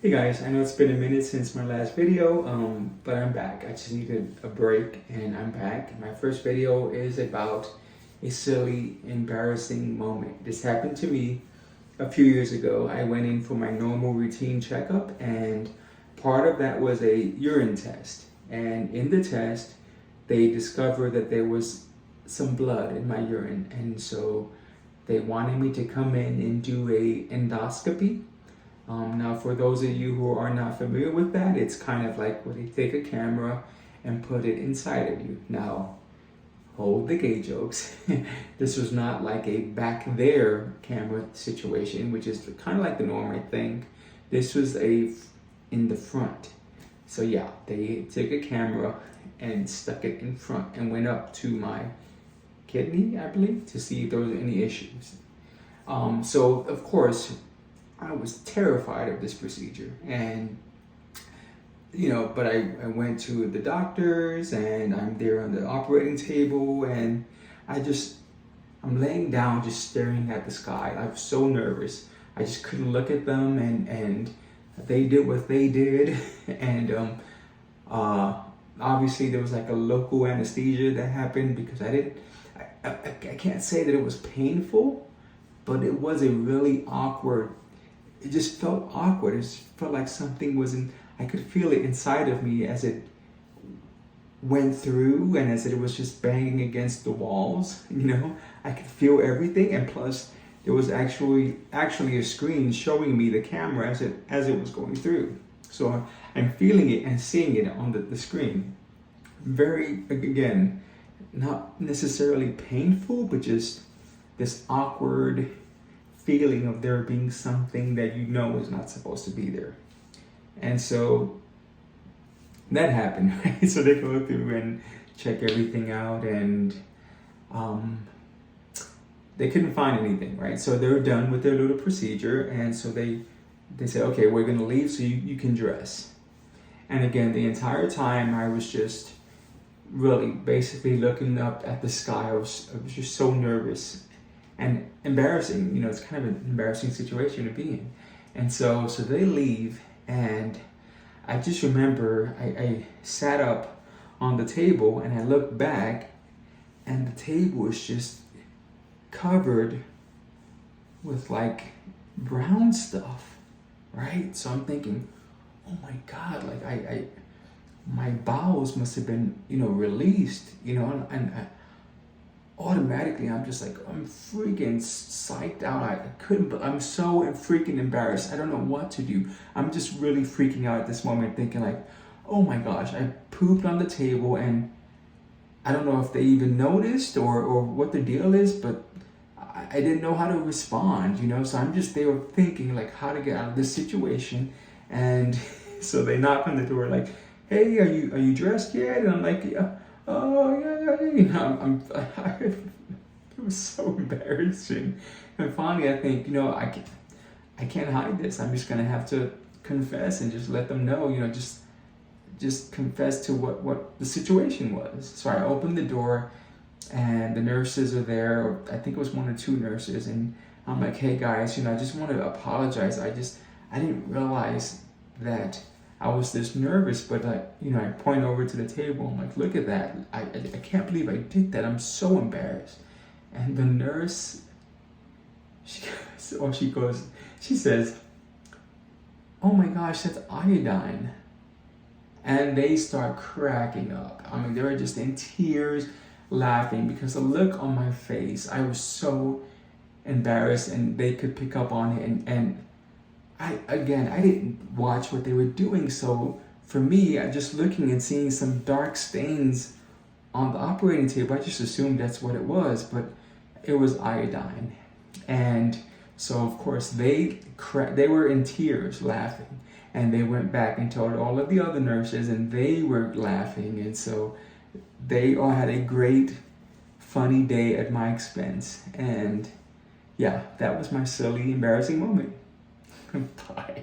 Hey guys, I know it's been a minute since my last video, but I'm back. I just needed a break and I'm back. My first video is about a silly, embarrassing moment. This happened to me a few years ago. I went in for my normal routine checkup and part of that was a urine test. And in the test, they discovered that there was some blood in my urine. And so they wanted me to come in and do a endoscopy. Now, for those of you who are not familiar with that, it's kind of like where they take a camera and put it inside of you. Now, hold the gay jokes. This was not like a back there camera situation, which is kind of like the norm, I think. This was in the front. So yeah, they took a camera and stuck it in front and went up to my kidney, I believe, to see if there was any issues. So of course, I was terrified of this procedure, and but I went to the doctors and I'm there on the operating table and I'm laying down just staring at the sky. I was so nervous. I just couldn't look at them, and they did what they did. And obviously there was like a local anesthesia that happened because I can't say that it was painful, but it was a really awkward. It just felt awkward. It just felt like something wasn't. I could feel it inside of me as it went through and as it was just banging against the walls. I could feel everything, and plus there was actually a screen showing me the camera as it was going through. So I'm feeling it and seeing it on the screen. Very, again, not necessarily painful, but just this awkward feeling of there being something that is not supposed to be there. And so that happened, right? So they go through and check everything out, and they couldn't find anything, right? So they're done with their little procedure, and so they say, okay, we're gonna leave so you can dress. And again, the entire time I was just really basically looking up at the sky. I was just so nervous and embarrassing. It's kind of an embarrassing situation to be in. And so they leave, and I just remember I sat up on the table and I looked back, and the table was just covered with like brown stuff, right? So I'm thinking, oh my God, like my bowels must have been, released, and automatically I'm just like, I'm freaking psyched out. I couldn't, but I'm so freaking embarrassed. I don't know what to do. I'm just really freaking out at this moment, thinking like, oh my gosh, I pooped on the table, and I don't know if they even noticed or what the deal is, but I didn't know how to respond, so I'm just there thinking like how to get out of this situation. And so they knock on the door like, hey, are you dressed yet? And I'm like, yeah. Oh yeah. It was so embarrassing. And finally, I think I can't hide this. I'm just gonna have to confess and just let them know. Just confess to what the situation was. So I opened the door, and the nurses are there. Or I think it was one or two nurses, and I'm like, hey guys, I just want to apologize. I didn't realize that I was this nervous, but I point over to the table. I'm like, look at that. I can't believe I did that. I'm so embarrassed. And the nurse, she says, oh my gosh, that's iodine. And they start cracking up. I mean, they were just in tears, laughing, because the look on my face, I was so embarrassed, and they could pick up on it. And I didn't watch what they were doing, so for me, I just looking and seeing some dark stains on the operating table, I just assumed that's what it was, but it was iodine. And so of course they were in tears, laughing, and they went back and told all of the other nurses, and they were laughing, and so they all had a great, funny day at my expense. And yeah, that was my silly, embarrassing moment. Bye.